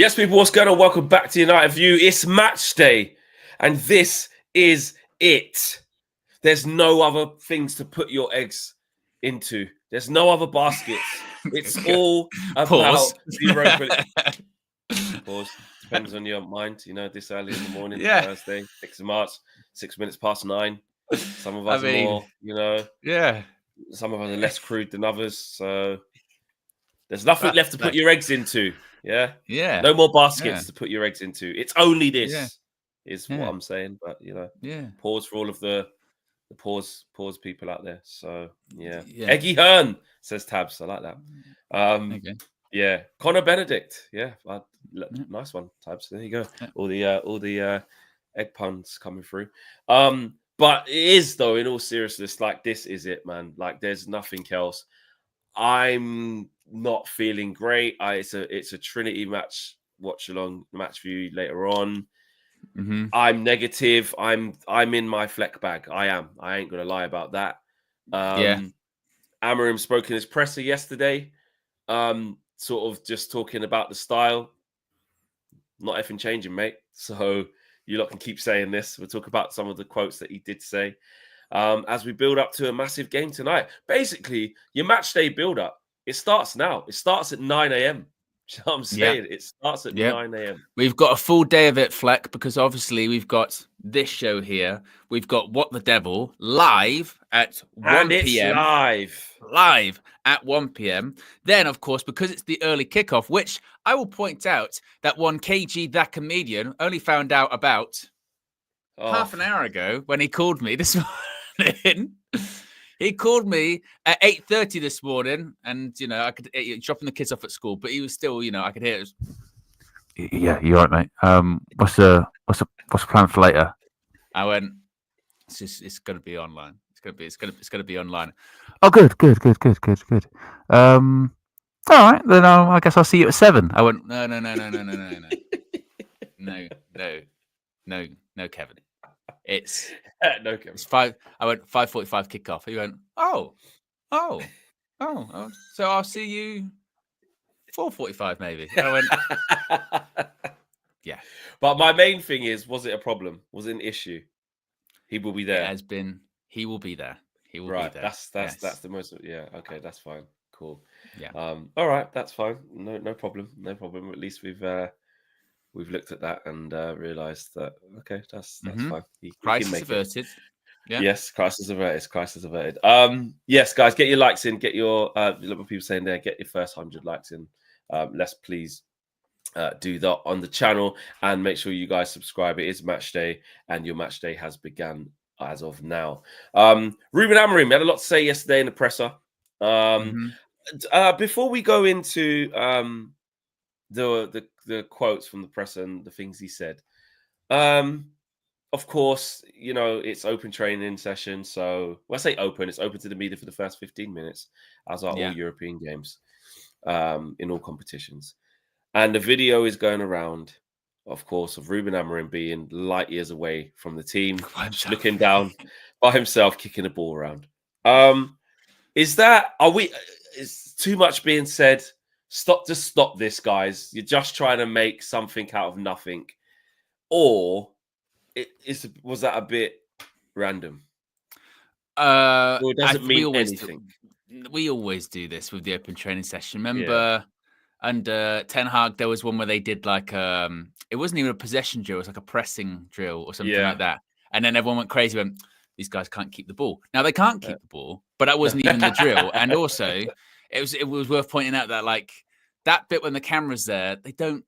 Yes, people, what's going on? Welcome back to United View. It's match day, and this is it. There's no other things to put your eggs into. There's no other baskets. It's all about the Europa. Pause. Depends on your mind. You know, this early in the morning, Thursday, 6th of March, 6 minutes past 9. Some of us are more, some of us are less crude than others. So there's nothing left to put your eggs into. Yeah. No more baskets to put your eggs into. It's only this is what I'm saying. But pause for all of the pause people out there. So Eggy Hearn says Tabs. I like that. Yeah, Connor Benedict. Yeah, nice one, Tabs. There you go. All the egg puns coming through. But it is, though, in all seriousness, like, this is it, man. Like, there's nothing else. I'm not feeling great. It's a Trinity match watch along match view later on. I'm negative. I'm in my Fleck bag. I am. I ain't gonna lie about that. Amorim spoke in his presser yesterday, sort of just talking about the style. Not effing changing, mate. So you lot can keep saying this. We'll talk about some of the quotes that he did say. As we build up to a massive game tonight. Basically, your match day build up, it starts now. It starts at 9 a.m. You know what I'm saying? It starts at 9 a.m. We've got a full day of it, Fleck, because obviously we've got this show here. We've got What the Devil live at 1 p.m. Live at 1 p.m. Then, of course, because it's the early kickoff, which I will point out that one KG, that comedian, only found out about half an hour ago when he called me this morning. He called me at 8:30 this morning, and I could dropping the kids off at school, but he was still, I could hear it. Yeah, you're right, mate. What's the plan for later? I went. It's going to be online. It's going to be online. Oh, good. All right, then I guess I'll see you at 7. I went. No, Kevin. It's no, Kevin. It's 5. I went 5:45 kickoff. He went. Oh. So I'll see you 4:45 maybe. I went. Yeah. But my main thing is, was it a problem? Was it an issue? He will be there. It has been. He will be there. He will be there. That's the most. Yeah. Okay. That's fine. Cool. Yeah. All right. That's fine. No problem. At least we've looked at that and realised that that's fine. Crisis averted. Yeah. Yes, crisis averted. Yes, guys, get your likes in. Get your a lot of people saying there. Get your first 100 likes in. Let's please do that on the channel and make sure you guys subscribe. It is match day, and your match day has begun as of now. Ruben Amorim had a lot to say yesterday in the presser. Before we go into the quotes from the presser and the things he said, of course, it's open training session. So when I say open, it's open to the media for the first 15 minutes, as are all European games in all competitions. And the video is going around, of course, of Ruben Amorim being light years away from the team, looking down by himself, kicking the ball around. Is too much being said? Stop this, guys. You're just trying to make something out of nothing. Or was that a bit random? Or does it mean anything? We always do this with the open training session. Remember, under Ten Hag, there was one where they did like it wasn't even a possession drill; it was like a pressing drill or something like that. And then everyone went crazy. Went, these guys can't keep the ball. Now they can't keep the ball, but that wasn't even the drill. And also, it was worth pointing out that like that bit when the camera's there, they don't.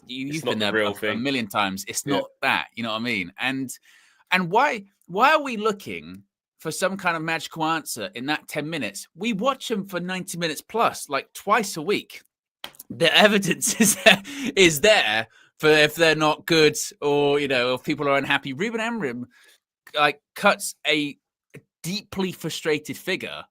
You've been there a million times. It's not that, you know what I mean? And why are we looking for some kind of magical answer in that 10 minutes? We watch them for 90 minutes plus, like twice a week. The evidence is there for if they're not good or, if people are unhappy. Ruben Amorim cuts a deeply frustrated figure,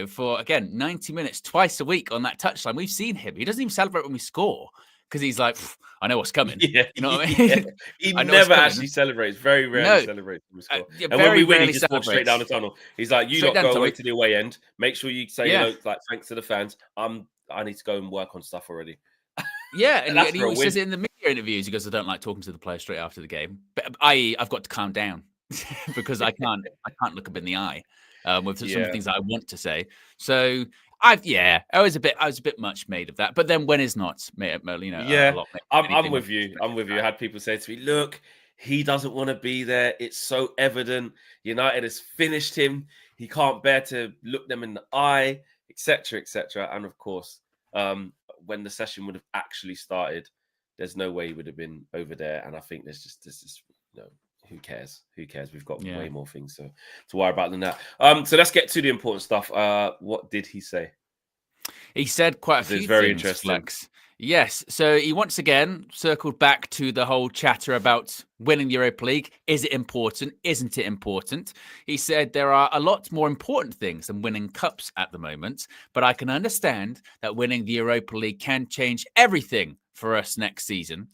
for, again, 90 minutes twice a week on that touchline. We've seen him. He doesn't even celebrate when we score. Because he's like, I know what's coming. Yeah, you know what I mean? He never actually celebrates. Very rarely celebrates when we score. And when we win, he just walks straight down the tunnel. He's like, you lot go away to the away end. Make sure you say, thanks to the fans. I need to go and work on stuff already. Yeah, and he always says it in the media interviews. He goes, "I don't like talking to the players straight after the game," but i.e., I've got to calm down because I can't look up in the eye with some of the things that I want to say. So I was a bit much made of that. But then when is not, a lot. I'm with you. I'm with you. I had people say to me, "Look, he doesn't want to be there. It's so evident. United has finished him. He can't bear to look them in the eye, etc., etc." And of course, when the session would have actually started, there's no way he would have been over there. And I think there's just who cares? Who cares? We've got way more things to worry about than that. So let's get to the important stuff. What did he say? He said quite a few things. Very interesting. Flex. Yes. So he once again circled back to the whole chatter about winning the Europa League. Is it important? Isn't it important? He said there are a lot more important things than winning cups at the moment, but I can understand that winning the Europa League can change everything for us next season.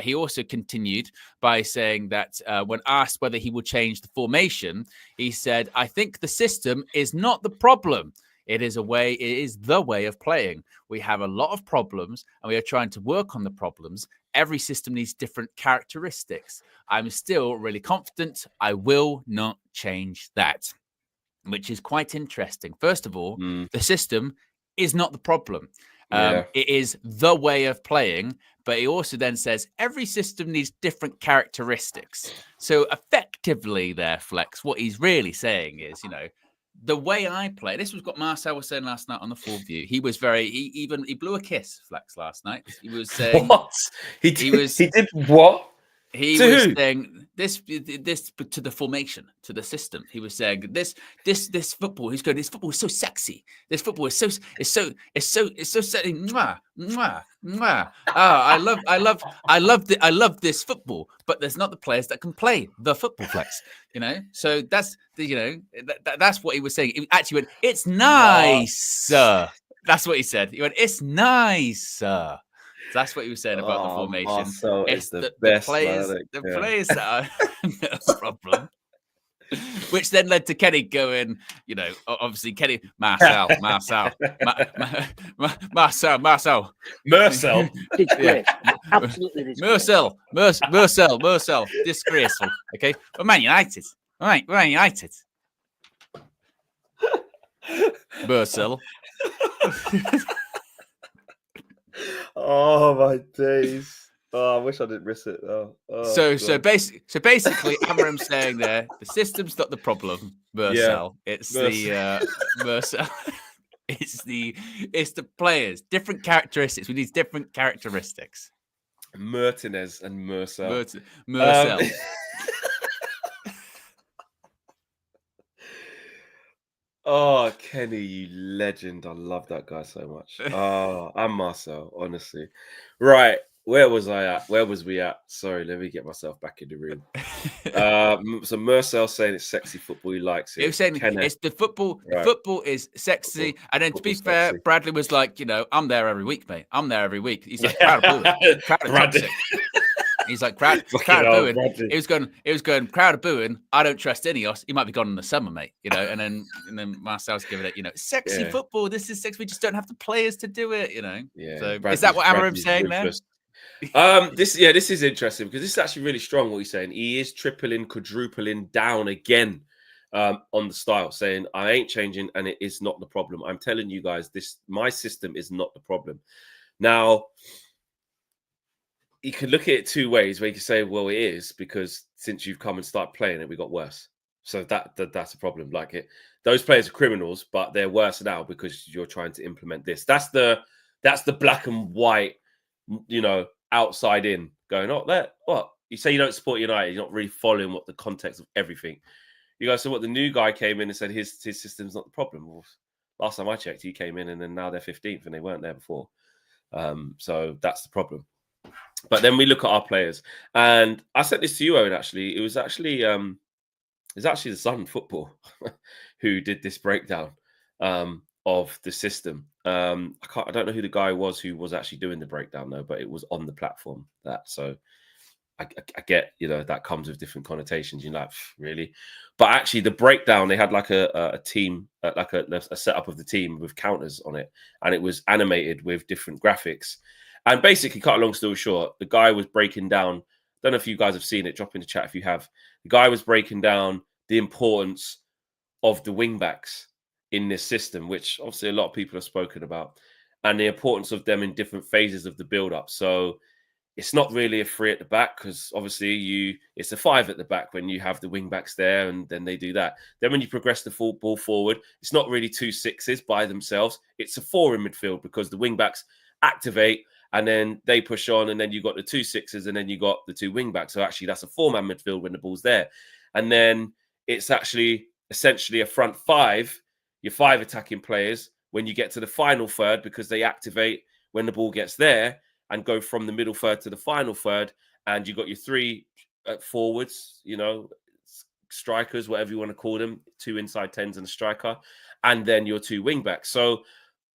He also continued by saying that when asked whether he will change the formation, he said, "I think the system is not the problem. It is the way of playing. We have a lot of problems and we are trying to work on the problems. Every system needs different characteristics. I'm still really confident. I will not change that," which is quite interesting. First of all, the system is not the problem. It is the way of playing. But he also then says every system needs different characteristics. So effectively there, Flex, what he's really saying is, the way I play, this was what Marcel was saying last night on the Full View. He was he blew a kiss, Flex, last night. He was saying what? He did what? He was saying this to the formation, to the system. He was saying this football. He's going, this football is so sexy. This football is so sexy. Mwah, mwah, mwah. I love this football, but there's not the players that can play the football, Flex. So that's that's what he was saying. He actually went, "It's nice." That's what he said. He went, "It's nice." That's what he was saying about the formation. Marcel it's the best, players, the players that are no problem. Which then led to Kenny going, obviously Kenny, Marcel. Disgrace. Absolutely disgraceful. Marcel. Disgraceful. Okay. We're Man United. All right, we're Man United. Marcel. Oh my days! Oh, I wish I didn't miss it. So basically, Amorim saying there, the system's not the problem, Marcel. It's the Marcel. It's the players, different characteristics. We need different characteristics. Martinez and Marcel. Marcel. Oh, Kenny, you legend. I love that guy so much. Oh, I'm Marcel, honestly. Right. Where was I at? Where was we at? Sorry, let me get myself back in the room. So Marcel saying it's sexy football. He likes it. He was saying it's the football. Right. The football is sexy. And then to be fair, sexy. Bradley was like, I'm there every week, mate. I'm there every week. He's like, proud of booing. Proud of toxic. He's like, crowd of booing. It was going, crowd of booing. I don't trust Ineos. He might be gone in the summer, mate. And then Marcel's giving it, sexy football. This is sexy. We just don't have the players to do it, Yeah. So is that what Amorim's saying there? This is interesting because this is actually really strong what he's saying. He is tripling, quadrupling down again on the style, saying I ain't changing and it is not the problem. I'm telling you guys, my system is not the problem. Now, you can look at it two ways where you can say, well, it is because since you've come and started playing it, we got worse. So that's a problem. Like those players are criminals, but they're worse now because you're trying to implement this. That's the black and white, outside in going, what? You say you don't support United, you're not really following what the context of everything. You go, so what, the new guy came in and said his system's not the problem. Well, last time I checked, he came in and then now they're 15th and they weren't there before. So that's the problem. But then we look at our players, and I sent this to you, Owen. Actually, it was actually the Sun Football who did this breakdown of the system. I don't know who the guy was who was actually doing the breakdown though, but it was on the platform. So I get that comes with different connotations. You're like, really, but actually the breakdown, they had like a team, like a setup of the team with counters on it, and it was animated with different graphics. And basically, cut a long story short, the guy was breaking down. Don't know if you guys have seen it. Drop in the chat if you have. The guy was breaking down the importance of the wing backs in this system, which obviously a lot of people have spoken about, and the importance of them in different phases of the build-up. So it's not really a 3 at the back, because obviously it's a 5 at the back when you have the wing backs there, and then they do that. Then when you progress the full ball forward, it's not really 2 6s by themselves. It's a 4 in midfield, because the wing backs activate and then they push on, and then you got the 2 6s, and then you got the 2 wing backs. So actually that's a 4-man midfield when the ball's there. And then it's actually essentially a front 5, your 5 attacking players, when you get to the final third, because they activate when the ball gets there and go from the middle third to the final third. And you got your 3 forwards, strikers, whatever you want to call them, 2 inside 10s and a striker, and then your 2 wing backs. So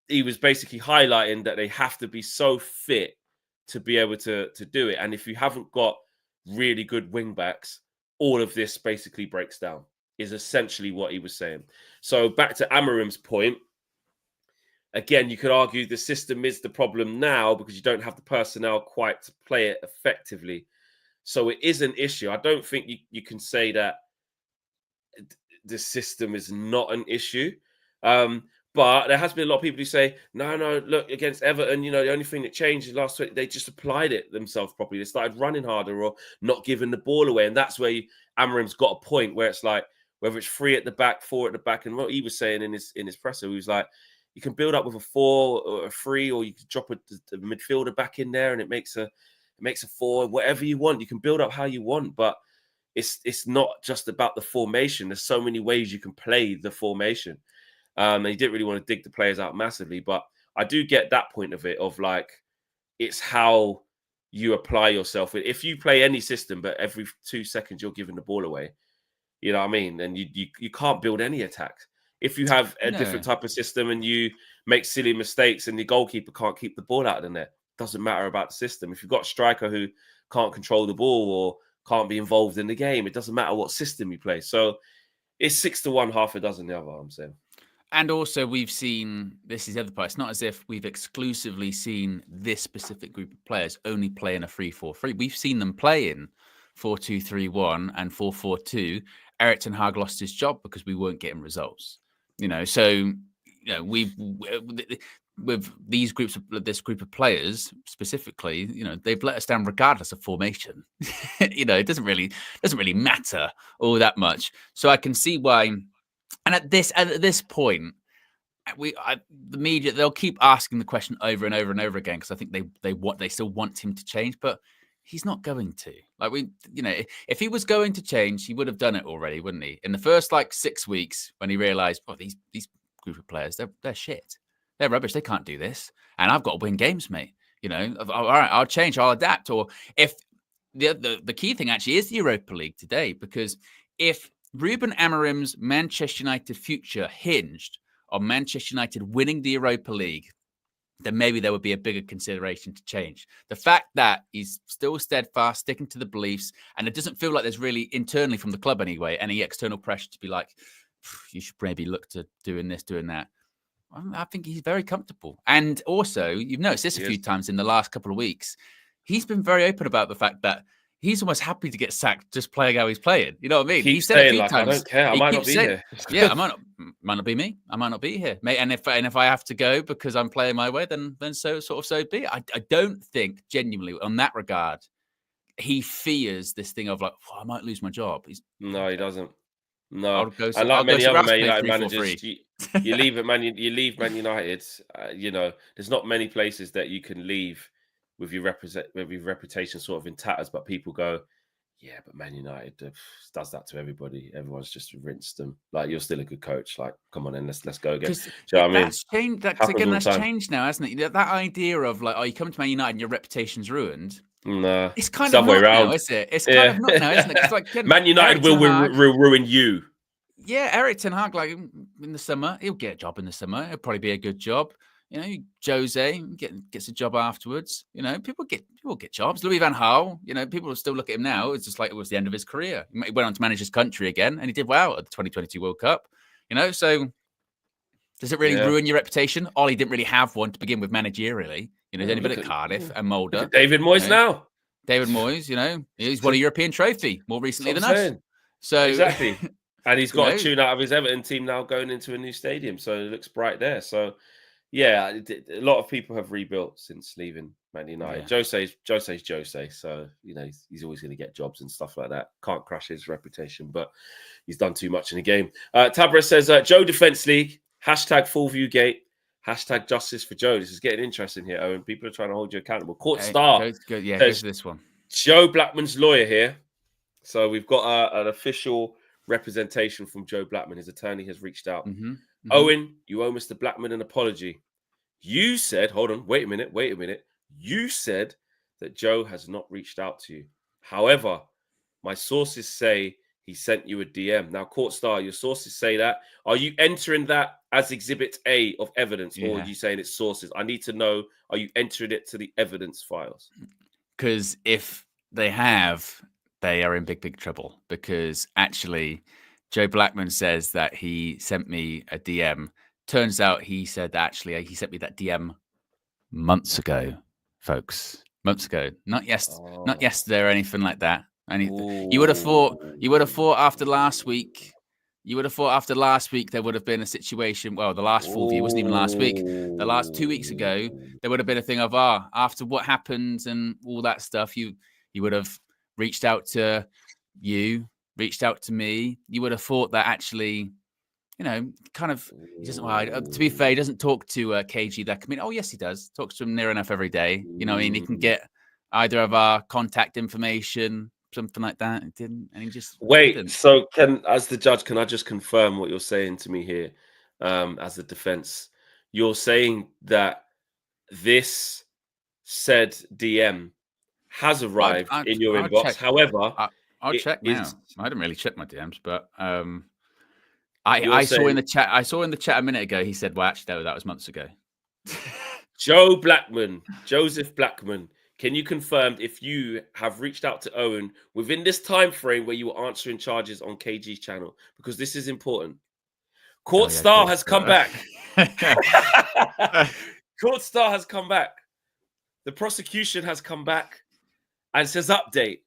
he was basically highlighting that they have to be so fit to be able to do it. And if you haven't got really good wing backs, all of this basically breaks down, is essentially what he was saying. So back to Amorim's point, again, you could argue the system is the problem now because you don't have the personnel quite to play it effectively. So it is an issue. I don't think you can say that the system is not an issue. But there has been a lot of people who say, no, look, against Everton, the only thing that changed last week, they just applied it themselves properly. They started running harder or not giving the ball away. And that's where Amorim's got a point where it's like, whether it's 3 at the back, 4 at the back, and what he was saying in his presser, he was like, you can build up with a 4 or a 3, or you can drop a midfielder back in there and it makes a 4, whatever you want. You can build up how you want, but it's not just about the formation. There's so many ways you can play the formation. And he didn't really want to dig the players out massively, but I do get that point of it, of like, it's how you apply yourself. If you play any system, but every 2 seconds you're giving the ball away, you know what I mean? And you can't build any attacks. If you have a different type of system and you make silly mistakes and the goalkeeper can't keep the ball out of the net, doesn't matter about the system. If you've got a striker who can't control the ball or can't be involved in the game, it doesn't matter what system you play. So it's 6 to 1, half a dozen the other, I'm saying. And also we've seen, this is the other part, it's not as if we've exclusively seen this specific group of players only play in a 3-4-3. We've seen them play in 4-2-3-1 and 4-4-2. Erik ten Hag lost his job because we weren't getting results. We've with this group of players specifically, they've let us down regardless of formation. It doesn't really matter all that much. So I can see why. And at this point, the media, they'll keep asking the question over and over and over again, because I think they still want him to change, but he's not going to. If he was going to change, he would have done it already, wouldn't he? In the first 6 weeks, when he realised, these group of players, they're shit, they're rubbish, they can't do this, and I've got to win games, mate. All right, I'll change, I'll adapt. Or if the key thing actually is the Europa League today, because if Ruben Amorim's Manchester United future hinged on Manchester United winning the Europa League, then maybe there would be a bigger consideration to change. The fact that he's still steadfast, sticking to the beliefs, and it doesn't feel like there's really internally from the club anyway, any external pressure to be like, you should maybe look to doing this, doing that. I think he's very comfortable. And also, you've noticed this a few times in the last couple of weeks, he's been very open about the fact that he's almost happy to get sacked just playing how he's playing. You know what I mean? He said it a few times. I don't care. I might not be here. Yeah, I might not be me. I might not be here, mate. And if I have to go because I'm playing my way, then so be it. I don't think genuinely on that regard he fears this thing of I might lose my job. No, he doesn't. No, and like many other Man United managers, you leave Man United. There's not many places that you can leave with your reputation sort of in tatters, but people go, yeah, but Man United does that to everybody. Everyone's just rinsed them. You're still a good coach. Come on in, let's go again. Do you know what I mean? That's changed. That's changed now, hasn't it? That idea of you come to Man United and your reputation's ruined. No, it's kind of not now, is it? It's kind of not now, isn't it? It's Man United will ruin you. Yeah, Erik ten Hag, in the summer, he'll get a job in the summer. It'll probably be a good job. Jose gets a job afterwards. People get jobs. Louis van Gaal, people will still look at him now. It's just like it was the end of his career. He went on to manage his country again, and he did well at the 2022 World Cup. So Does it really ruin your reputation? Ollie didn't really have one to begin with managerially. You know, he's only been at Cardiff and Mulder. Look at David Moyes now. David Moyes, you know, he's won a European trophy more recently than us. So exactly. And he's got a tune out of his Everton team now going into a new stadium. So it looks bright there. So, yeah, a lot of people have rebuilt since leaving Man United. Yeah. Jose's Jose. So, you know, he's always going to get jobs and stuff like that. Can't crush his reputation, but he's done too much in the game. Tabra says, Joe Defence League, hashtag Fullview Gate, hashtag Justice for Joe. This is getting interesting here, Owen. People are trying to hold you accountable. Court Star. Go to this one. Joe Blackman's lawyer here. So we've got an official representation from Joe Blackman. His attorney has reached out. Owen, you owe Mr. Blackman an apology. You said, hold on, wait a minute. You said that Joe has not reached out to you. However, my sources say he sent you a DM. Now, Court Star, your sources say that. Are you entering that as Exhibit A of evidence, or are you saying it's sources? I need to know, are you entering it to the evidence files? Because if they have, they are in big trouble, because actually Joe Blackman says that he sent me a DM. Turns out he said that actually he sent me that DM months ago, folks. Months ago. Not yesterday or anything like that. You would have thought after last week, there would have been a situation. Well, the last full view wasn't even last week. The last 2 weeks ago, there would have been a thing of, after what happened and all that stuff, you would have reached out to me. You would have thought that actually, you know, kind of, he doesn't, to be fair, he doesn't talk to KG that committee. Oh, yes, he does. Talks to him near enough every day. You know what I mean? He can get either of our contact information, something like that. It didn't, and he just didn't. So as the judge, can I just confirm what you're saying to me here as the defense? You're saying that this said DM has arrived in your inbox. Check. However, I'll check now. I didn't really check my DMs, but I saw in the chat. I saw in the chat a minute ago. He said, "Well, actually, that was months ago." Joe Blackman, Joseph Blackman, can you confirm if you have reached out to Owen within this time frame where you were answering charges on KG's channel? Because this is important. Court Star has come back. Court Star has come back. The prosecution has come back and says, "Update.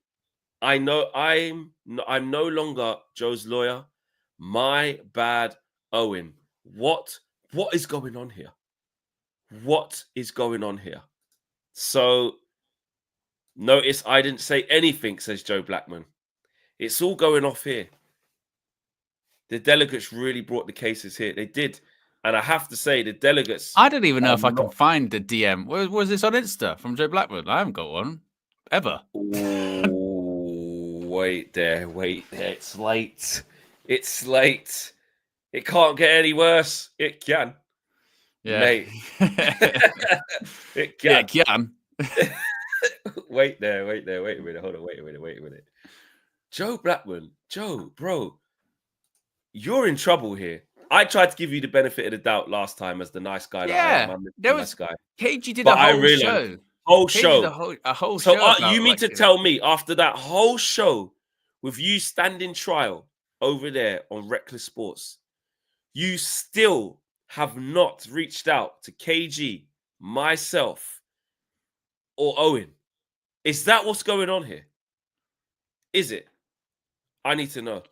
I know I'm no longer Joe's lawyer. My bad, Owen. What is going on here? What is going on here?" So notice I didn't say anything, says Joe Blackman. It's all going off here. The delegates really brought the cases here. They did. And I have to say, the delegates... I don't even know if I can find the DM. Was this on Insta from Joe Blackman? I haven't got one. Ever. Wait there. It's late. It can't get any worse. It can. Yeah. Mate. It can. Yeah, it can. Wait there. Wait a minute. Hold on. Wait a minute. Joe Blackman. Joe, bro. You're in trouble here. I tried to give you the benefit of the doubt last time as the nice guy. Yeah. There was nice guy. KG did a whole show. Whole show. A whole so show. So you mean to tell me after that whole show with you standing trial over there on Reckless Sports, you still have not reached out to KG, myself, or Owen? Is that what's going on here? Is it? I need to know.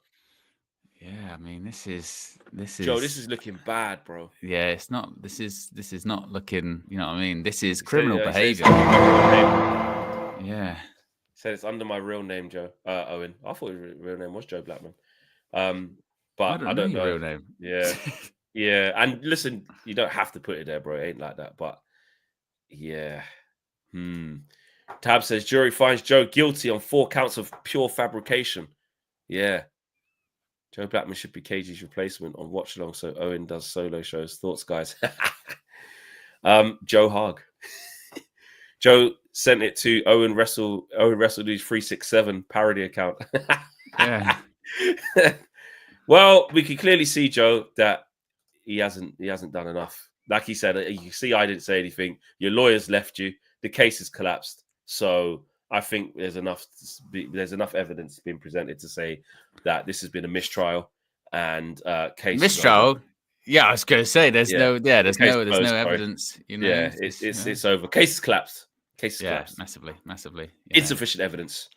Yeah, I mean, this is Joe, this is looking bad, bro. Yeah, it's not. This is not looking. You know what I mean? This is criminal behavior. Yeah. Said it's under my real name, Joe. Owen. I thought his real name was Joe Blackman. But I don't know your real name. Yeah. Yeah. And listen, you don't have to put it there, bro. It ain't like that. But yeah. Tab says jury finds Joe guilty on 4 counts of pure fabrication. Yeah. Joe Blackman should be KG's replacement on Watch Along, so Owen does solo shows. Thoughts, guys? Joe Haag. Joe sent it to Owen Wrestle News 367 parody account. Yeah. Well, we can clearly see, Joe, that he hasn't done enough. Like he said, you can see I didn't say anything. Your lawyers left you. The case has collapsed. So I think there's enough evidence being presented to say that this has been a mistrial and case mistrial. Yeah, I was going to say there's no evidence. evidence. You know, Yeah, it's over. Case is collapsed. Case is collapsed. Massively. Insufficient evidence.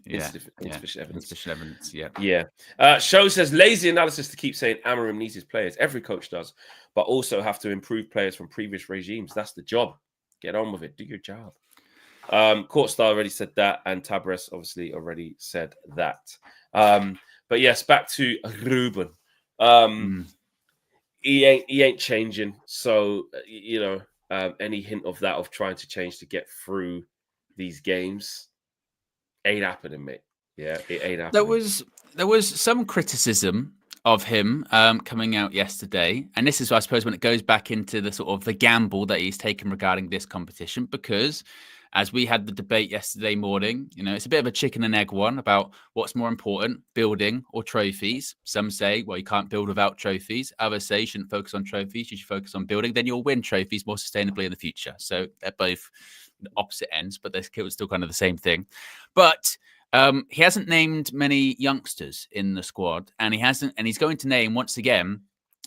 Insufficient evidence. Insufficient evidence. Yeah. Yeah. Show says lazy analysis to keep saying Amorim needs his players. Every coach does, but also have to improve players from previous regimes. That's the job. Get on with it. Do your job. Courtstar already said that, and Tabres obviously already said that. But yes, back to Ruben. He ain't changing. So any hint of that of trying to change to get through these games ain't happening, mate. Yeah, it ain't happening. There was some criticism of him coming out yesterday, and this is, I suppose, when it goes back into the sort of the gamble that he's taken regarding this competition, because as we had the debate yesterday morning, it's a bit of a chicken and egg one about what's more important, building or trophies. Some say, well, you can't build without trophies. Others say you shouldn't focus on trophies, you should focus on building. Then you'll win trophies more sustainably in the future. So they're both opposite ends, but they're still kind of the same thing. But he hasn't named many youngsters in the squad, and he's going to name once again,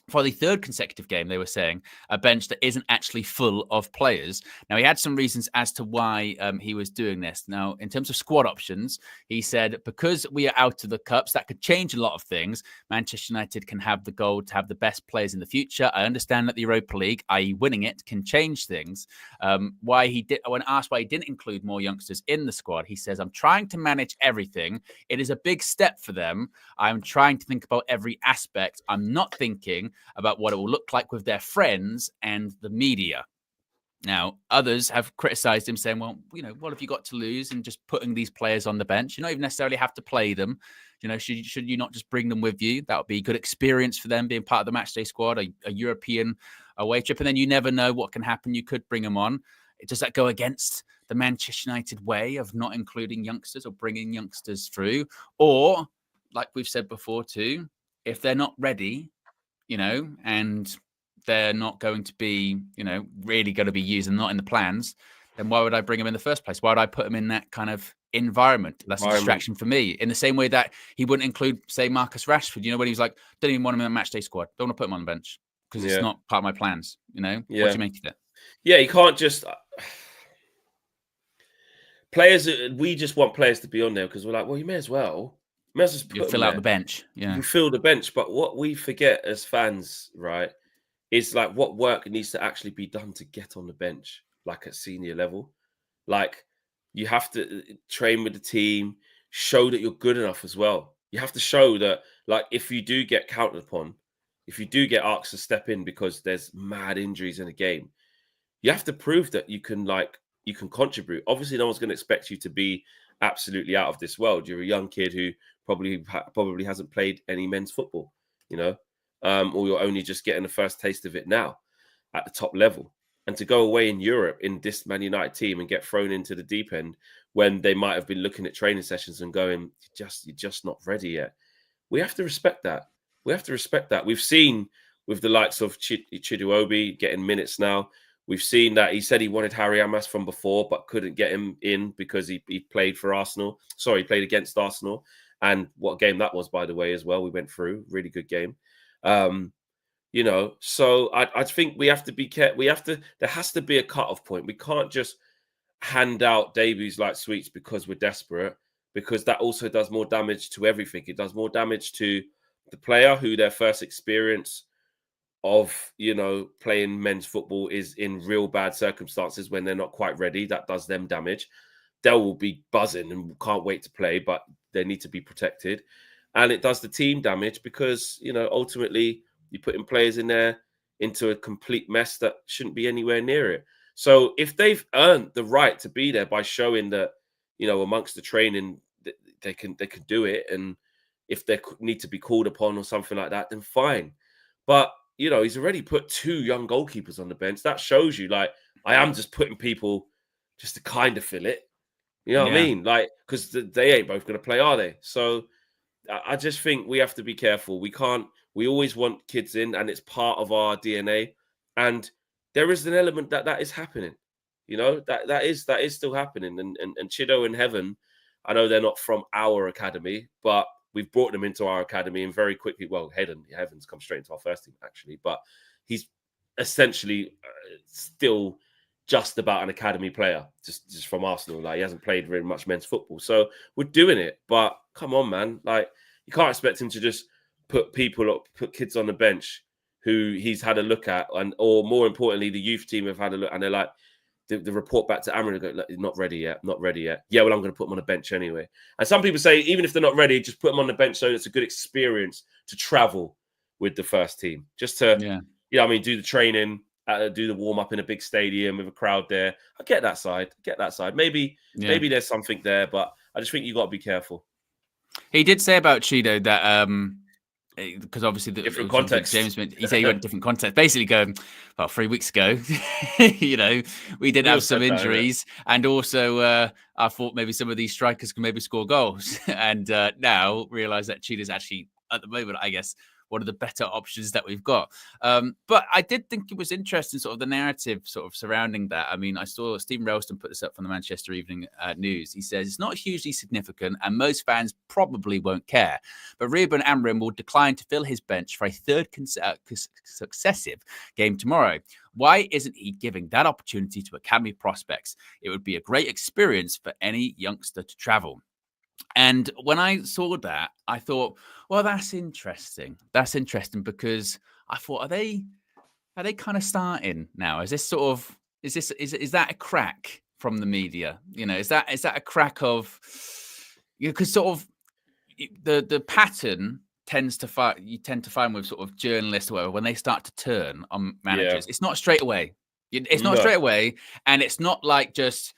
for the third consecutive game, they were saying, a bench that isn't actually full of players. Now, he had some reasons as to why he was doing this. Now, in terms of squad options, he said, because we are out of the Cups, that could change a lot of things. Manchester United can have the goal to have the best players in the future. I understand that the Europa League, i.e. winning it, can change things. When asked why he didn't include more youngsters in the squad, he says, I'm trying to manage everything. It is a big step for them. I'm trying to think about every aspect. I'm not thinking about what it will look like with their friends and the media. Now, others have criticized him, saying, well, what have you got to lose in just putting these players on the bench? You don't even necessarily have to play them. Should you not just bring them with you? That would be a good experience for them, being part of the matchday squad, a European away trip. And then you never know what can happen. You could bring them on. Does that go against the Manchester United way of not including youngsters or bringing youngsters through? Or, like we've said before too, if they're not ready, and they're not going to be, really going to be used and not in the plans, then why would I bring them in the first place? Why would I put them in that kind of environment? That's a distraction for me. In the same way that he wouldn't include, say, Marcus Rashford, when he was like, don't even want him in the matchday squad. Don't want to put him on the bench because it's not part of my plans, Yeah. What do you make of it? Yeah, you can't just... we just want players to be on there because we're like, well, you may as well. You fill out the bench. Yeah. You fill the bench. But what we forget as fans, right, is like what work needs to actually be done to get on the bench, like at senior level. Like you have to train with the team, show that you're good enough as well. You have to show that, like, if you do get counted upon, if you do get asked to step in because there's mad injuries in a game, you have to prove that you can contribute. Obviously, no one's going to expect you to be absolutely out of this world. You're a young kid who probably hasn't played any men's football, or you're only just getting the first taste of it now at the top level. And to go away in Europe in this Man United team and get thrown into the deep end when they might have been looking at training sessions and going, you're just not ready yet. We have to respect that. We've seen with the likes of Chiduobi getting minutes now. We've seen that he said he wanted Harry Amas from before, but couldn't get him in because he played for Arsenal. Sorry, he played against Arsenal. And what game that was, by the way, as well. We went through. Really good game. So I think we have to be careful. There has to be a cut-off point. We can't just hand out debuts like sweets because we're desperate, because that also does more damage to everything. It does more damage to the player who their first experience of playing men's football is in real bad circumstances when they're not quite ready. That does them damage. They will be buzzing and can't wait to play, but they need to be protected. And it does the team damage because ultimately you're putting players in there into a complete mess that shouldn't be anywhere near it. So if they've earned the right to be there by showing that amongst the training they can do it, and if they need to be called upon or something like that, then fine. But he's already put 2 young goalkeepers on the bench. That shows you, like, I am just putting people just to kind of fill it. You know what I mean? Like, because they ain't both going to play, are they? So I just think we have to be careful. We always want kids in, and it's part of our DNA. And there is an element that is happening. That is still happening. And Chido and Heaven, I know they're not from our academy, but we've brought them into our academy and very quickly, well, Heaven's come straight into our first team actually, but he's essentially still just about an academy player, just from Arsenal. Like, he hasn't played very much men's football. So we're doing it, but come on, man. Like, you can't expect him to just put kids on the bench who he's had a look at, or more importantly, the youth team have had a look, and they're like, the report back to Amorim, go, not ready yet. Yeah, well, I'm going to put them on a bench anyway. And some people say, even if they're not ready, just put them on the bench so it's a good experience to travel with the first team. Just to, do the training, do the warm-up in a big stadium with a crowd there. I get that side. Maybe there's something there, but I just think you got to be careful. He did say about Cheeto that... because obviously the different context. James, he said he went different context. Basically, going 3 weeks ago, we did have some injuries, and also I thought maybe some of these strikers can maybe score goals, and now realise that Cheetah's actually at the moment, I guess, one of the better options that we've got. But I did think it was interesting, sort of the narrative sort of surrounding that. I mean, I saw Stephen Ralston put this up from the Manchester Evening News. He says, it's not hugely significant and most fans probably won't care. But Ruben Amorim will decline to fill his bench for a third successive game tomorrow. Why isn't he giving that opportunity to academy prospects? It would be a great experience for any youngster to travel. And when I saw that, I thought, well, that's interesting. That's interesting because I thought, are they kind of starting now? Is this sort of is that a crack from the media? Is that a crack of because sort of the pattern tend to find with sort of journalists or whatever, when they start to turn on managers, it's not straight away. It's not straight away, and it's not like just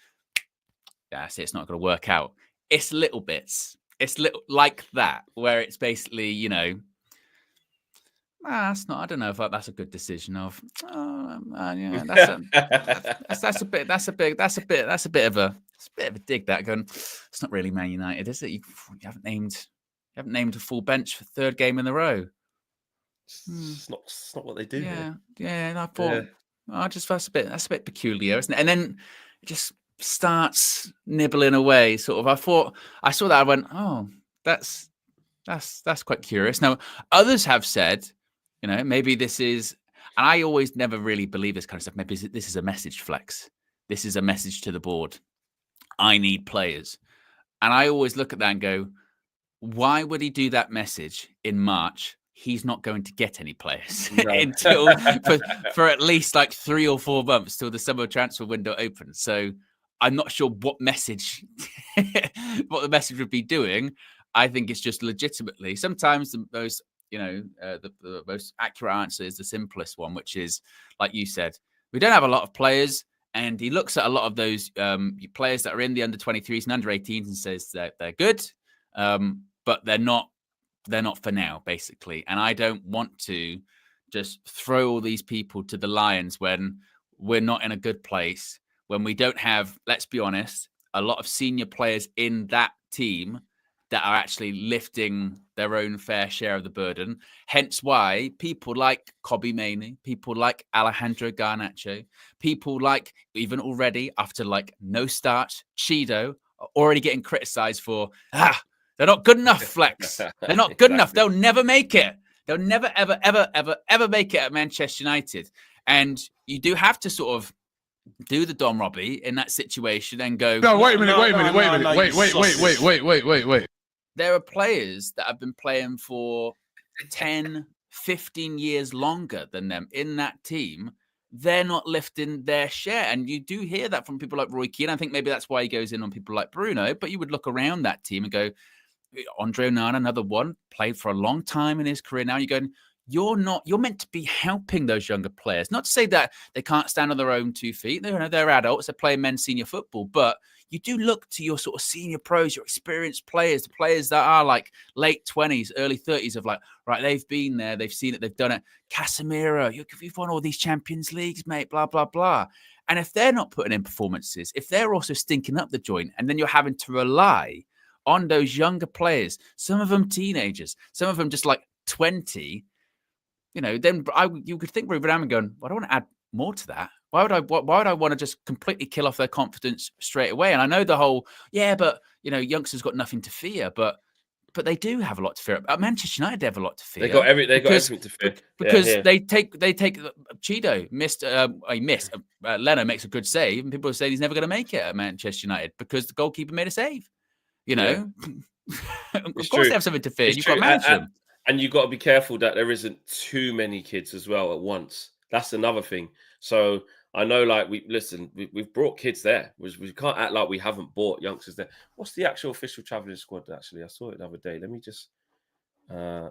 it's not going to work out. It's little bits. It's little like that, where it's basically, that's not. I don't know if that's a good decision. That's a bit of a dig. That going, it's not really Man United, is it? You haven't named a full bench for third game in a row. It's not what they do. Yeah. And I thought, that's a bit peculiar, isn't it? And then it just starts nibbling away, sort of. I saw that, I went, oh, that's quite curious. Now, others have said, maybe this is, and I always never really believe this kind of stuff, maybe this is a message flex. This is a message to the board. I need players. And I always look at that and go, why would he do that message in March? He's not going to get any players until for at least like 3 or 4 months till the summer transfer window opens. So I'm not sure what the message would be doing. I think it's just legitimately. Sometimes the most, the most accurate answer is the simplest one, which is, like you said, we don't have a lot of players. And he looks at a lot of those players that are in the under 23s and under 18s and says that they're good, but they're not for now, basically. And I don't want to just throw all these people to the lions when we're not in a good place, when we don't have, let's be honest, a lot of senior players in that team that are actually lifting their own fair share of the burden. Hence why people like Kobbie Mainoo, people like Alejandro Garnacho, people like, even already after like no start, Cheeto, are already getting criticised for, they're not good enough, Flex. They're not good enough. They'll never make it. They'll never, ever, ever, ever, ever make it at Manchester United. And you do have to sort of do the Dom Robbie in that situation and go, no, wait a minute. There are players that have been playing for 10, 15 years longer than them in that team. They're not lifting their share. And you do hear that from people like Roy Keane. I think maybe that's why he goes in on people like Bruno. But you would look around that team and go, Andre Onana, another one, played for a long time in his career. Now you're going, you're meant to be helping those younger players. Not to say that they can't stand on their own 2 feet. They're adults. They're playing men's senior football. But you do look to your sort of senior pros, your experienced players, the players that are like late 20s, early 30s of like, right, they've been there. They've seen it. They've done it. Casemiro, you've won all these Champions Leagues, mate, blah, blah, blah. And if they're not putting in performances, if they're also stinking up the joint, and then you're having to rely on those younger players, some of them teenagers, some of them just like 20, then you could think Ruben Amorim going, well, I don't want to add more to that. Why would I want to just completely kill off their confidence straight away? And I know the whole, but youngsters got nothing to fear. But but they do have a lot to fear. At Manchester United, they have a lot to fear. They got everything to fear because they take Cheeto missed. He missed. Leno makes a good save, and people are saying he's never going to make it at Manchester United because the goalkeeper made a save. You know, of course they have something to fear. You've got to manage them. And you've got to be careful that there isn't too many kids as well at once. That's another thing. So I know, like, we've brought kids there. We can't act like we haven't brought youngsters there. What's the actual official travelling squad, actually? I saw it the other day. Let me just get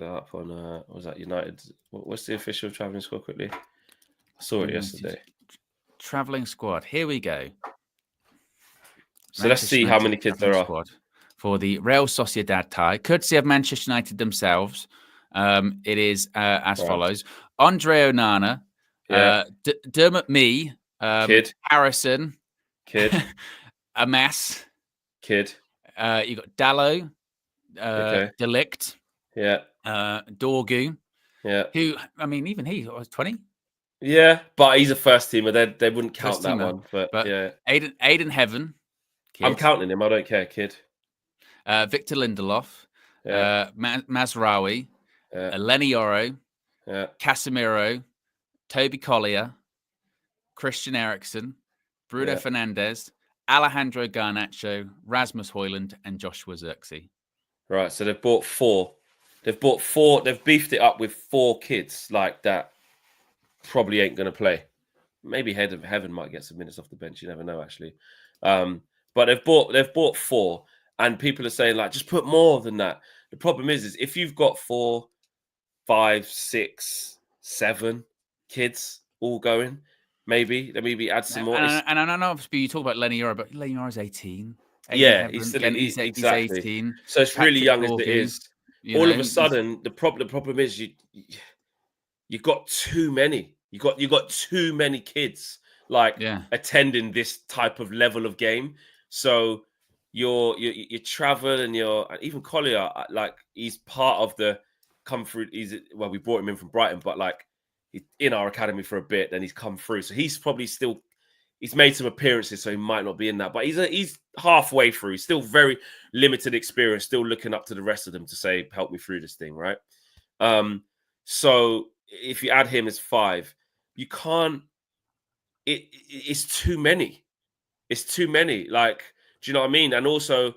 that up on, what was that, United? What's the official travelling squad quickly? I saw it yesterday. Travelling squad. Here we go. So let's see how many kids there are. For the Real Sociedad tie, courtesy of Manchester United themselves, it is as follows: Andre Onana, Dermot Mee, kid, Harrison, kid, Amas, kid. You got Dallo, Delict, Dorgu, who, I mean, even he was 20. Yeah, but he's a first teamer. They wouldn't count that one. But yeah, Aiden Heaven. Kid. I'm counting him. I don't care, kid. Victor Lindelof, Mazraoui, Lenny Oro, Casemiro, Toby Collier, Christian Eriksen, Bruno Fernandes, Alejandro Garnacho, Rasmus Højlund, and Joshua Zirkzee. Right, so they've bought four. They've beefed it up with 4 kids like that. Probably ain't going to play. Maybe Heaven might get some minutes off the bench. You never know, actually. But they've bought 4. And people are saying, like, just put more than that. The problem is if you've got 4, 5, 6, 7 kids all going, maybe add some more. And I don't know if you talk about Lenny Oro, but Lenny Oro's 18. Yeah, he's 18. So it's really young as it is. All of a sudden, the problem is you got too many. You got too many kids attending this type of level of game. So you travel, and even Collier, like, he's part of the come through. We brought him in from Brighton, but like, he's in our academy for a bit, then he's come through. So he's probably he's made some appearances, so he might not be in that. But he's halfway through. Still very limited experience. Still looking up to the rest of them to say, help me through this thing, right? So if you add him as 5, you can't. It's too many. It's too many. Like, do you know what I mean? And also,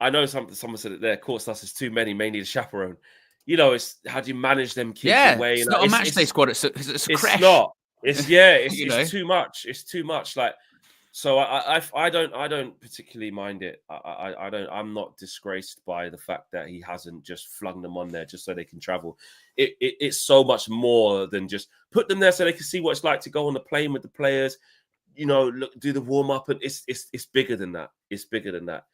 I know someone said it there. Court stuff is too many. May need a chaperone. You know, it's how do you manage them kids away? It's not a match day squad. It's a crash. It's not. It's too much. It's too much. Like, so I don't particularly mind it. I'm not disgraced by the fact that he hasn't just flung them on there just so they can travel. It's so much more than just put them there so they can see what it's like to go on the plane with the players. You know, do the warm up, and it's bigger than that. It's bigger than that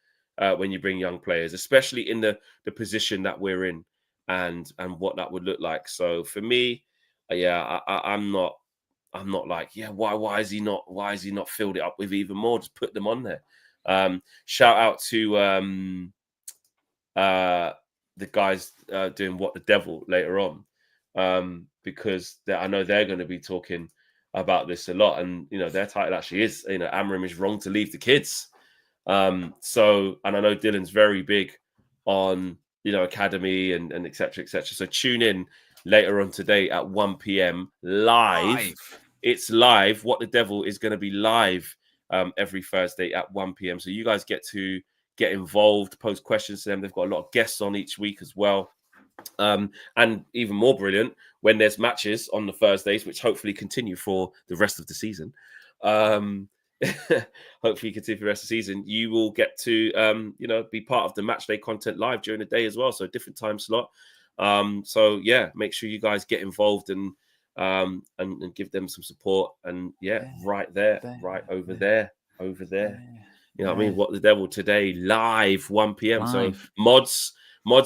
when you bring young players, especially in the position that we're in, and what that would look like. So for me, I'm not like, why is he not filled it up with even more? Just put them on there. Shout out to the guys doing What the Devil later on, because I know they're going to be talking about this a lot, and their title actually is Amorim is wrong to leave the kids. So, and I know Dylan's very big on academy and etc. So tune in later on today at 1 p.m. live. It's live. What the Devil is going to be live every Thursday at 1 p.m. So you guys get to get involved, post questions to them. They've got a lot of guests on each week as well. And even more brilliant, when there's matches on the Thursdays, which hopefully continue for the rest of the season. Hopefully continue for the rest of the season. You will get to be part of the match day content live during the day as well. So different time slot. So yeah, make sure you guys get involved and give them some support. And right over there. You know what I mean? What the Devil today, live 1 p.m. So mods,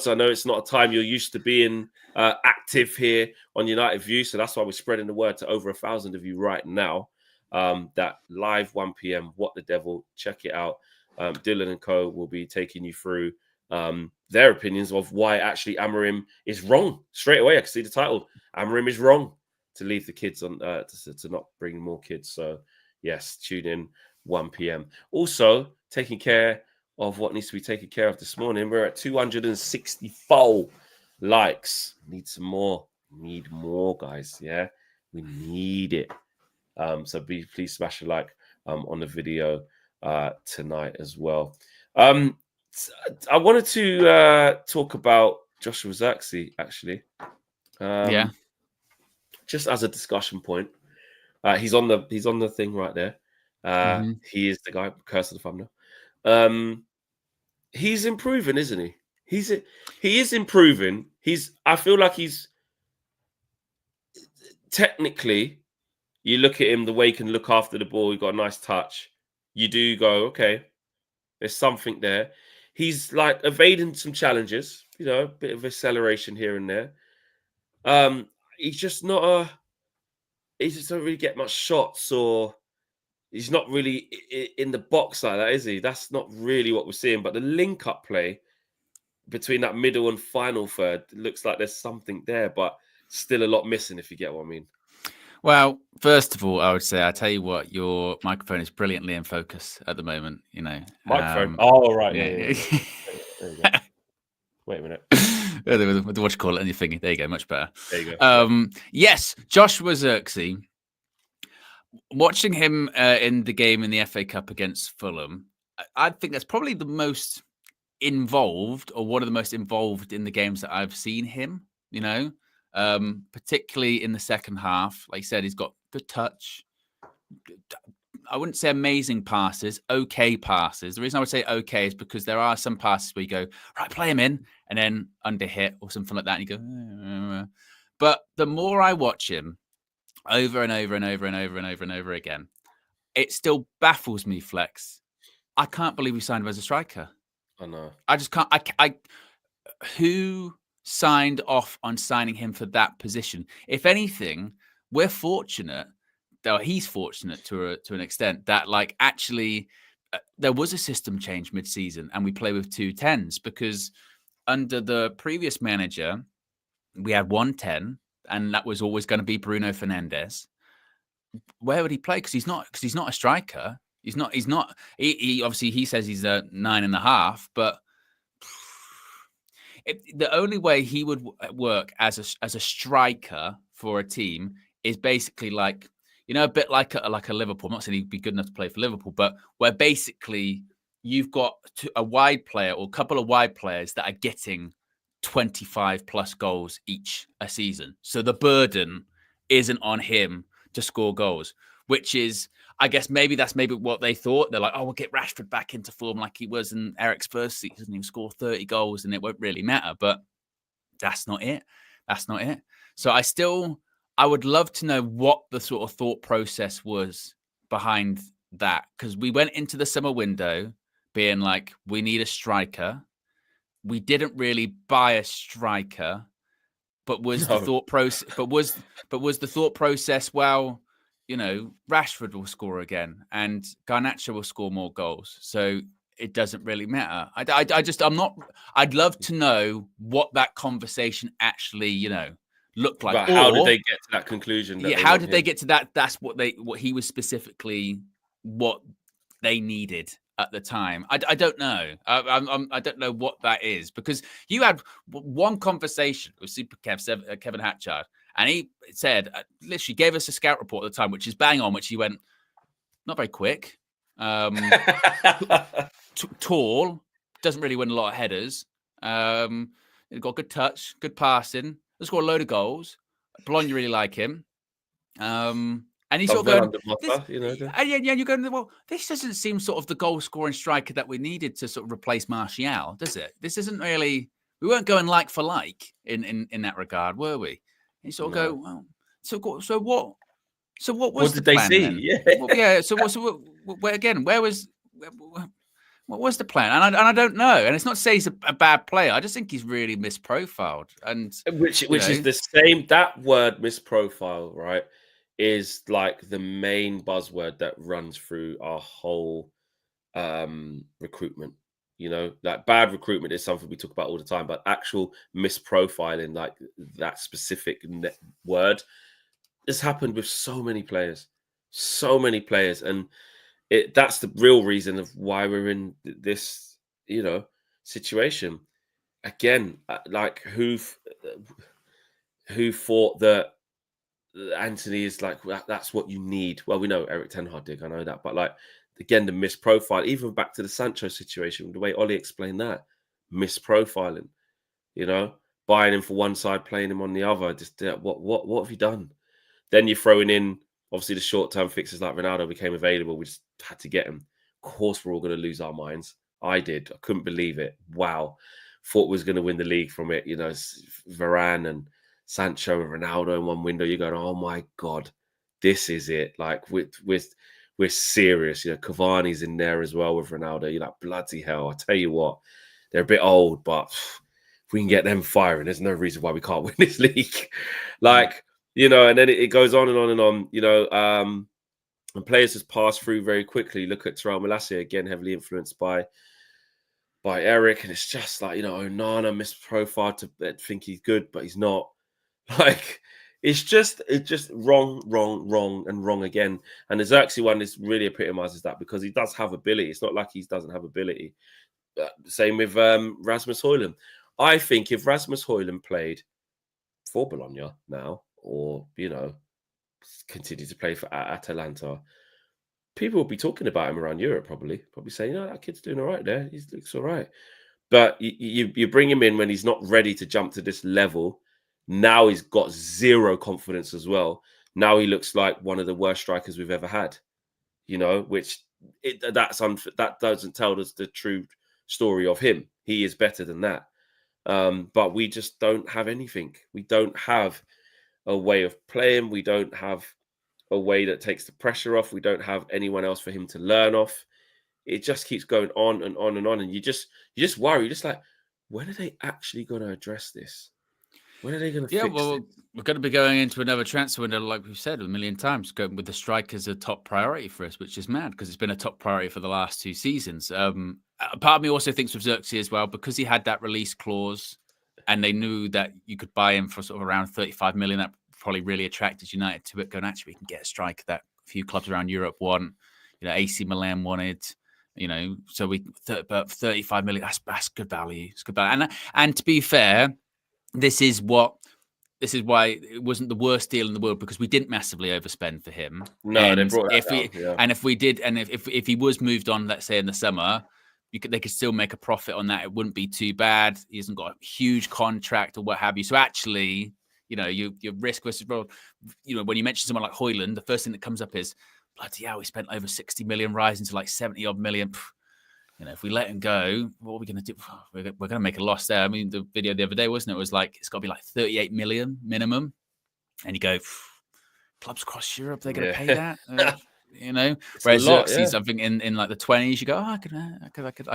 I know it's not a time you're used to being active here on United View. So that's why we're spreading the word to over 1,000 of you right now. That live 1 p.m. What the Devil, check it out. Dylan and Co will be taking you through their opinions of why actually Amorim is wrong. Straight away, I can see the title. Amorim is wrong to leave the kids on to not bring more kids. So yes, tune in 1 p.m. Also taking care of what needs to be taken care of this morning. We're at 264 likes. Need some more. Need more, guys. Yeah, we need it. So please smash a like on the video tonight as well. I wanted to talk about Joshua Zirkzee, actually. Just as a discussion point. He's on the thing right there. He is the guy, curse of the thumbnail. He's improving, isn't he? He is improving. I feel like he's technically, you look at him, the way he can look after the ball, he's got a nice touch. You do go, okay, there's something there. He's like evading some challenges, a bit of acceleration here and there. He's just not he just don't really get much shots, or he's not really in the box like that, is he? That's not really what we're seeing. But the link-up play between that middle and final third looks like there's something there, but still a lot missing, if you get what I mean. Well, first of all, I would say, I tell you what, your microphone is brilliantly in focus at the moment. Microphone. Oh, right. Yeah. There you go. Wait a minute. What you call it on your finger? There you go. Much better. There you go. Yes, Joshua Zirkzee. Watching him in the game in the FA Cup against Fulham, I think that's probably the most involved, or one of the most involved in the games that I've seen him. Particularly in the second half. Like I said, he's got good touch. I wouldn't say amazing passes, okay passes. The reason I would say okay is because there are some passes where you go, right, play him in, and then under hit or something like that, and you go, But the more I watch him over and over and over and over and over and over again, it still baffles me, Flex. I can't believe we signed him as a striker. I know. I just can't. Who signed off on signing him for that position? If anything, we're fortunate. He's fortunate to an extent that, like, actually there was a system change mid-season and we play with 2 10s, because under the previous manager we had 1 10 and that was always going to be Bruno Fernandes. Where would he play? Because he's not a striker. He obviously he says he's a 9.5, but the only way he would work as a striker for a team is basically like, a bit like a Liverpool. I'm not saying he'd be good enough to play for Liverpool, but where basically you've got a wide player or a couple of wide players that are getting 25 plus goals each a season. So the burden isn't on him to score goals, which is, I guess maybe that's what they thought. They're like, oh, we'll get Rashford back into form like he was in Eric's first season. He'll score 30 goals and it won't really matter. But that's not it. So I would love to know what the sort of thought process was behind that. Because we went into the summer window being like, we need a striker. We didn't really buy a striker. But was the thought process? But was the thought process? Well, Rashford will score again, and Garnacho will score more goals, so it doesn't really matter. I'd love to know what that conversation actually, looked like. But how did they get to that conclusion? How did they get to that? That's what he was specifically what they needed at the time. I don't know. I don't know what that is, because you had one conversation with Super Kev, Kevin Hatchard, and he said, literally gave us a scout report at the time, which is bang on, which he went, not very quick, tall, doesn't really win a lot of headers, he's got good touch, good passing, he's got a load of goals. Bologna really like him. And he's sort of going, you're going, well, this doesn't seem sort of the goal-scoring striker that we needed to sort of replace Martial, does it? This isn't really, we weren't going like for like in that regard, were we? And you sort of go, well, so what was the plan? What did they see? Well, yeah. So what was the plan? And I don't know. And it's not to say he's a bad player. I just think he's really misprofiled. And which is the same, that word misprofile, right, is like the main buzzword that runs through our whole recruitment. Like bad recruitment is something we talk about all the time, but actual misprofiling, like that specific word, has happened with so many players, and that's the real reason of why we're in this situation. Again, like who thought that Anthony is like that's what you need? Well, we know Eric Ten Hag did, I know that, but like again, the misprofile, even back to the Sancho situation, the way Ollie explained that, misprofiling, buying him for one side, playing him on the other. Just what have you done? Then you're throwing in obviously the short-term fixes like Ronaldo became available. We just had to get him. Of course, we're all going to lose our minds. I did. I couldn't believe it. Wow. Thought we was going to win the league from it. Varane and Sancho and Ronaldo in one window. You're going, oh my God, this is it. Like we're serious. Cavani's in there as well with Ronaldo. You're like, bloody hell. I tell you what, they're a bit old, but if we can get them firing, there's no reason why we can't win this league. And then it goes on and on and on, and players just pass through very quickly. Look at Terrell Malacia, again, heavily influenced by Eric. And it's just like, Onana misprofiled to think he's good, but he's not. Like, it's just wrong, and wrong again. And the Zirkzee one is really epitomizes that because he does have ability. It's not like he doesn't have ability. Same with Rasmus Højlund. I think if Rasmus Højlund played for Bologna now, or continue to play for Atalanta, people will be talking about him around Europe, probably saying, that kid's doing all right there, he looks all right. But you bring him in when he's not ready to jump to this level. Now he's got zero confidence as well. Now he looks like one of the worst strikers we've ever had, which that doesn't tell us the true story of him. He is better than that. But we just don't have anything. We don't have a way of playing. We don't have a way that takes the pressure off. We don't have anyone else for him to learn off. It just keeps going on and on and on. And you just worry. You're just like, when are they actually going to address this? When are they going to fix it? We're going to be going into another transfer window, like we've said a million times, going with the strikers a top priority for us, which is mad because it's been a top priority for the last 2 seasons. Part of me also thinks with Zirkzee as well, because he had that release clause and they knew that you could buy him for sort of around 35 million. That probably really attracted United to it. Going, actually, we can get a striker that a few clubs around Europe want. AC Milan wanted. So but 35 million. That's good value. It's good value. And to be fair, this is why it wasn't the worst deal in the world, because we didn't massively overspend for him. No, they brought it down, yeah. And if we did, and if he was moved on, let's say in the summer, they could still make a profit on that. It wouldn't be too bad. He hasn't got a huge contract or what have you. So actually, your risk versus reward. When you mention someone like Højlund, the first thing that comes up is, bloody hell, we spent over 60 million, rising to like 70 odd million. If we let him go, what are we going to do? We're going to make a loss there. I mean, the video the other day, wasn't it? It was like, it's got to be like 38 million minimum. And you go, clubs across Europe, they're going to pay that. Whereas Zirkzee something in like the 20s, you go, I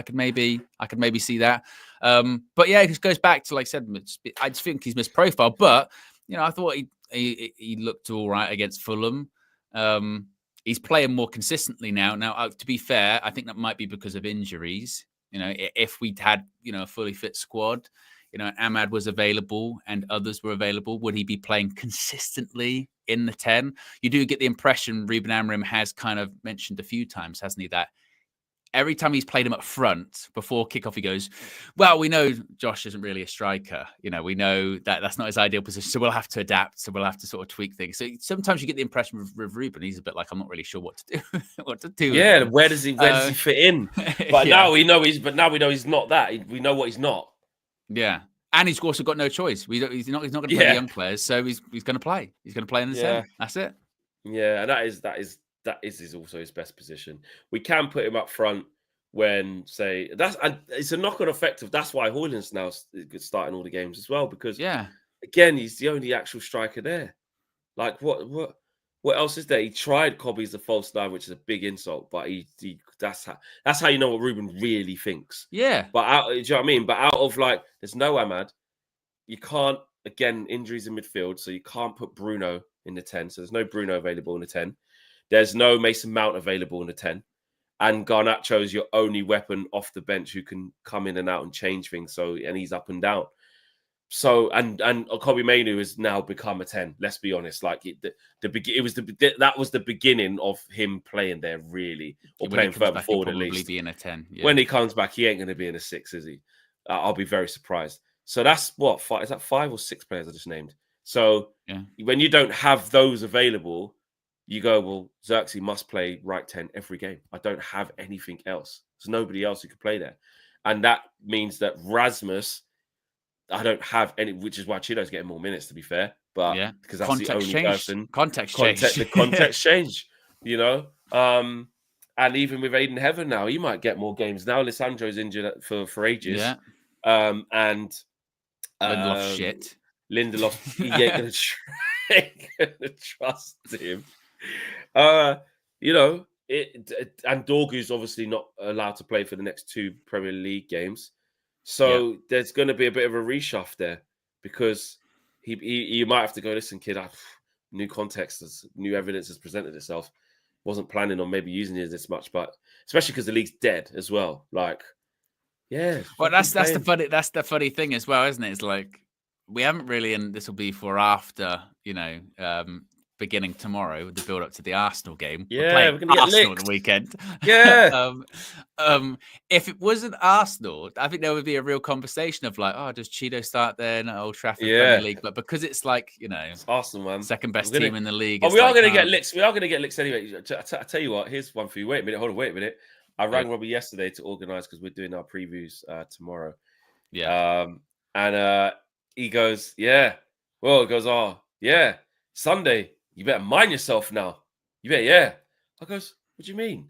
could maybe see that. But yeah, it just goes back to, like I said, I just think he's misprofiled. But I thought he looked all right against Fulham. He's playing more consistently now. Now, to be fair, I think that might be because of injuries. If we'd had a fully fit squad, Ahmad was available and others were available, would he be playing consistently in the 10? You do get the impression Ruben Amorim has kind of mentioned a few times, hasn't he, that every time he's played him up front before kickoff, he goes, well, we know Josh isn't really a striker. We know that that's not his ideal position. So we'll have to adapt. So we'll have to sort of tweak things. So sometimes you get the impression with Ruben, he's a bit like, I'm not really sure what to do. Yeah. Where does he fit in? But now we know he's not that. We know what he's not. Yeah. And he's also got no choice. He's not going to play young players. So he's going to play. He's going to play in the 10. That's it. Yeah. And that is also his best position. We can put him up front when, say, it's a knock-on effect of that's why Højlund's now starting all the games as well, because again, he's the only actual striker there. Like what else is there? He tried Kobe as a false nine, which is a big insult, but that's how you know what Ruben really thinks. Yeah. But do you know what I mean? But out of there's no Ahmad. You can't, again, injuries in midfield, so you can't put Bruno in the 10. So there's no Bruno available in the 10. There's no Mason Mount available in the 10. And Garnacho is your only weapon off the bench who can come in and out and change things. And he's up and down. So and Kobe Mainu has now become a 10. Let's be honest. Like that was the beginning of him playing there really, or playing further forward at least. Be in a 10. Yeah. When he comes back, he ain't going to be in a 6, is he? I'll be very surprised. So that's what is that 5 or 6 players I just named? So when you don't have those available, you go, well, Zirkzee must play right 10 every game. I don't have anything else. There's nobody else who could play there, and that means that Rasmus. I don't have any, which is why Chido's getting more minutes, to be fair. But because that's the only person. Context change. The context change, you know. And even with Aiden Heaven now, he might get more games. Now Lissandro's injured for ages. Yeah. And Lindelof shit. Lindelof, he ain't gonna trust him. You know, and Dorgu's obviously not allowed to play for the next 2 Premier League games. So there's going to be a bit of a reshuffle there, because you might have to go, listen, kid, new context, new evidence has presented itself. Wasn't planning on maybe using it this much, but especially because the league's dead as well. Like, yeah. Well, that's the funny thing as well, isn't it? It's like we haven't really, and this will be for after, you know, beginning tomorrow with the build up to the Arsenal game. Yeah, we're going to get Arsenal licked on the weekend. Yeah. If it wasn't Arsenal, I think there would be a real conversation of like, oh, does Cheeto start then at Old Trafford Premier League? But because it's like, you know, it's Arsenal, man, second best team in the league. Oh, we are going to get licked. We are going to get licked anyway. I tell you what, here's one for you. Wait a minute. I rang Robbie yesterday to organise, because we're doing our previews tomorrow. Yeah. And he goes, yeah. Well, he goes, oh, yeah, Sunday. You better mind yourself now. You better, yeah. I goes, what do you mean?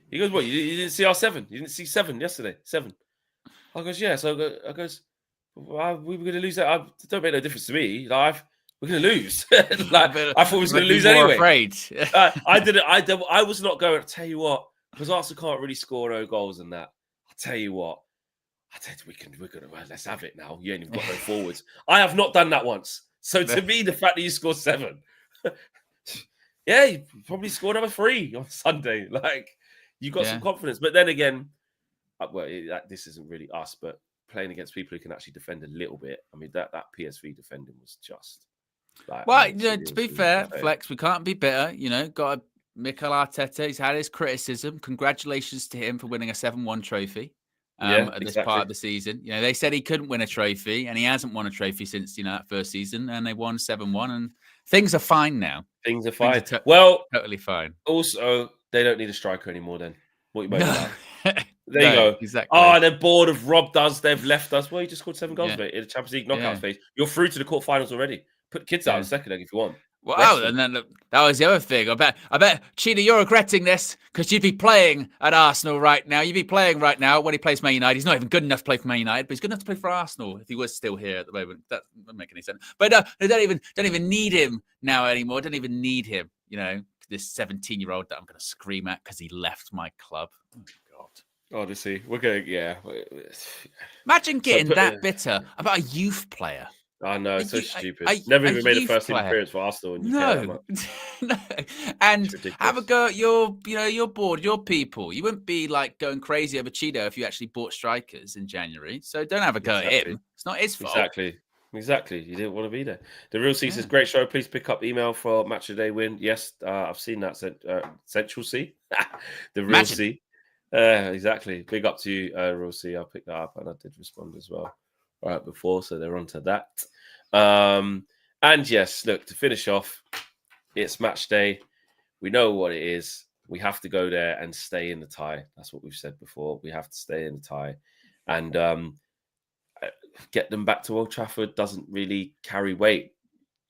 He goes, what, you didn't see our 7? You didn't see 7 yesterday? 7. I goes, yeah. So I goes, well, we were going to lose that. It don't make no difference to me. Like, we're going to lose. Like, I thought we was going to lose anyway. Afraid. I didn't. I was not going to tell you what, because Arsenal can't really score no goals and that. I'll tell you what. We're going to, well, let's have it now. You ain't even got no forwards. I have not done that once. So to me, the fact that you scored 7, yeah, you probably scored number 3 on Sunday. Like, you got some confidence. But then again, well, this isn't really us, but playing against people who can actually defend a little bit. I mean, that PSV defending was just like. Well, you know, to be fair, Flex, we can't be bitter. You know, got Mikel Arteta. He's had his criticism. Congratulations to him for winning a 7-1 trophy. At this part of the season. You know, they said he couldn't win a trophy, and he hasn't won a trophy since, you know, that first season, and they won 7-1, and things are fine now. Things are fine. Totally fine. Also, they don't need a striker anymore then. What you moaning about? There you go. Exactly. Oh, they're bored of robbed us. They've left us. Well, you just scored 7 goals, mate, in the Champions League knockout phase. You're through to the quarterfinals already. Put kids out in second leg if you want. Wow, and then that was the other thing. I bet, Cheetah, you're regretting this, because you'd be playing at Arsenal right now. You'd be playing right now when he plays Man United. He's not even good enough to play for Man United, but he's good enough to play for Arsenal if he was still here at the moment. That doesn't make any sense. But they don't even need him now anymore. Don't even need him. You know, this 17-year-old that I'm going to scream at because he left my club. Oh God. Honestly, we're going to, Imagine getting that bitter about a youth player. I know, it's so stupid. Never even made a first team appearance for Arsenal. And no. And have a go at your board, your people. You wouldn't be like going crazy over Cheeto if you actually bought strikers in January. So don't have a go at him. It's not his fault. Exactly. You didn't want to be there. The Real C says, great show. Please pick up email for Match of the Day win. Yes, I've seen that. Central C. The Real C. Exactly. Big up to you, Real C. I'll pick that up, and I did respond as well right before, so they're on to that. And yes, look, to finish off, it's match day. We know what it is. We have to go there and stay in the tie. That's what we've said before. We have to stay in the tie, and get them back to Old Trafford doesn't really carry weight.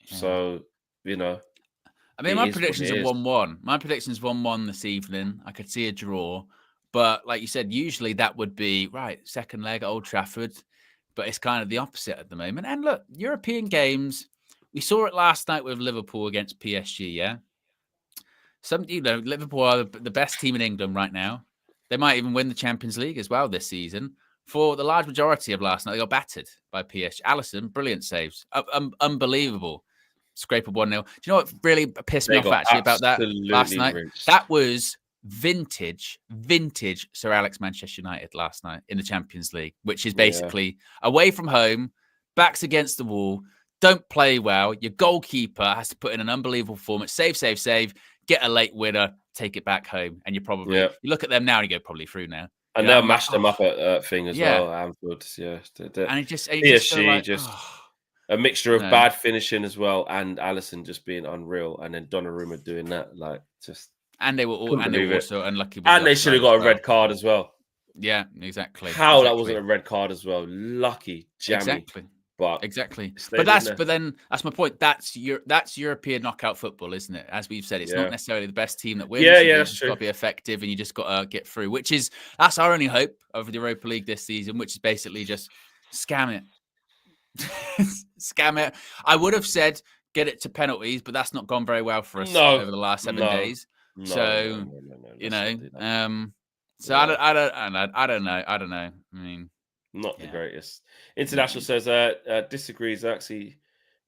So, you know, I mean, my predictions are 1-1. My predictions 1-1 this evening. I could see a draw, but like you said, usually that would be right second leg at Old Trafford. But it's kind of the opposite at the moment. And look, European games, we saw it last night with Liverpool against PSG, yeah? Liverpool are the best team in England right now. They might even win the Champions League as well this season. For the large majority of last night, they got battered by PSG. Alisson, brilliant saves. Unbelievable. Scrape of 1-0. Do you know what really pissed me off actually about that last night? That was vintage Sir Alex Manchester United last night in the Champions League, which is basically away from home, backs against the wall, don't play well. Your goalkeeper has to put in an unbelievable performance, save, get a late winner, take it back home. And you're probably, you look at them now and you go, probably through now. And they'll mash them up at thing as well. Anfield, And it just, a mixture of bad finishing as well, and Alisson just being unreal, and then Donnarumma doing that, like just. And they were also unlucky. And they should have got a red card as well. Yeah, exactly. That wasn't a red card as well. Lucky, jammy. Exactly. But then that's my point. That's European knockout football, isn't it? As we've said, it's not necessarily the best team that wins. That's true. Got to be effective, and you just got to get through. That's our only hope over the Europa League this season, which is basically just scam it. Scam it. I would have said get it to penalties, but that's not gone very well for us over the last 7 days. So I don't know. I mean, not the greatest. International says disagrees. Actually,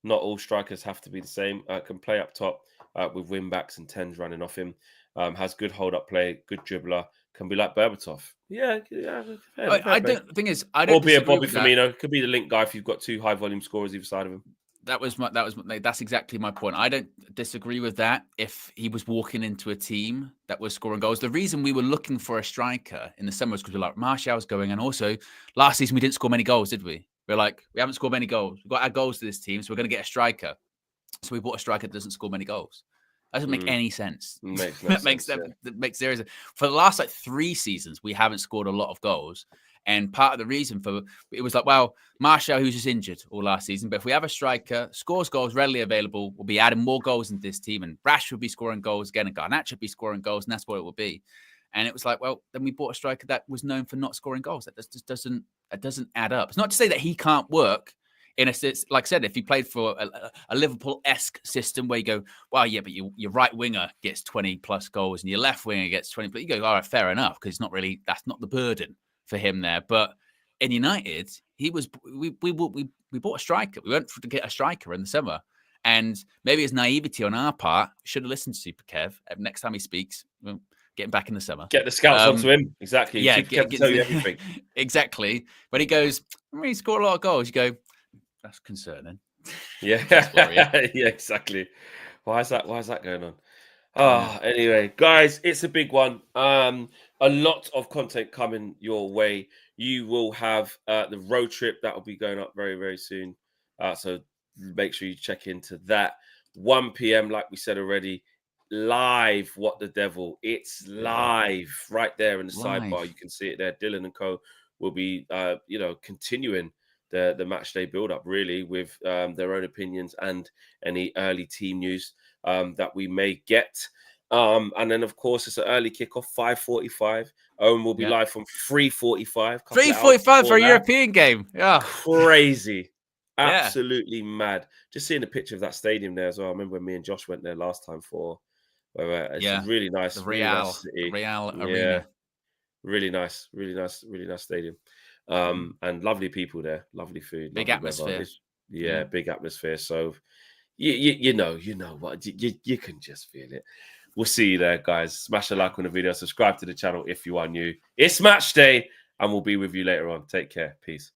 not all strikers have to be the same. Can play up top with wing backs and 10s running off him. Has good hold up play, good dribbler. Can be like Berbatov. I don't. The thing is, I don't. Or be a Bobby Firmino. Could be the link guy if you've got 2 high volume scorers either side of him. That's exactly my point. I don't disagree with that. If he was walking into a team that was scoring goals, the reason we were looking for a striker in the summer was because we're like, Martial's going, and also last season we didn't score many goals, did we? We're like, we haven't scored many goals. We've got to add goals to this team, so we're going to get a striker. So we bought a striker that doesn't score many goals. That doesn't make any sense. That makes zero sense. For the last 3 seasons, we haven't scored a lot of goals. And part of the reason for it was like, well, Martial, who's just injured all last season. But if we have a striker, scores goals, readily available, we'll be adding more goals into this team. And Rashford will be scoring goals again, and Garnacho will be scoring goals, and that's what it will be. And it was like, well, then we bought a striker that was known for not scoring goals. That just doesn't add up. It's not to say that he can't work. In a sense, like I said, if he played for a Liverpool-esque system where you go, well, yeah, but your right winger gets 20 plus goals and your left winger gets 20, but you go, all right, fair enough, because it's not really, that's not the burden for him there. But in United, we bought a striker. We went to get a striker in the summer, and maybe his naivety on our part should have listened to Super Kev. Next time he speaks, we'll get him back in the summer. Get the scouts onto him. Exactly. Yeah, tell you everything. Exactly. When he goes, he scored a lot of goals, you go, that's concerning. Yeah. Yeah, exactly. Why is that going on? Anyway, guys, it's a big one. A lot of content coming your way. You will have the road trip that will be going up very, very soon. So make sure you check into that. 1 p.m, like we said already, live. What the devil? It's live right there in the sidebar. You can see it there. Dylan and Co will be, continuing the match day build up really with their own opinions and any early team news that we may get. And then of course it's an early kickoff, 5:45. Owen will be live from 3:45. 3:45 for a European game. Yeah, crazy, absolutely mad. Just seeing a picture of that stadium there as well. I remember when me and Josh went there last time for. It's really nice. The Real Arena. Really nice stadium. And lovely people there, lovely food, big atmosphere. Big atmosphere. So you know what you can just feel it. We'll see you there, guys. Smash a like on the video, subscribe to the channel if you are new. It's match day, and we'll be with you later on. Take care. Peace.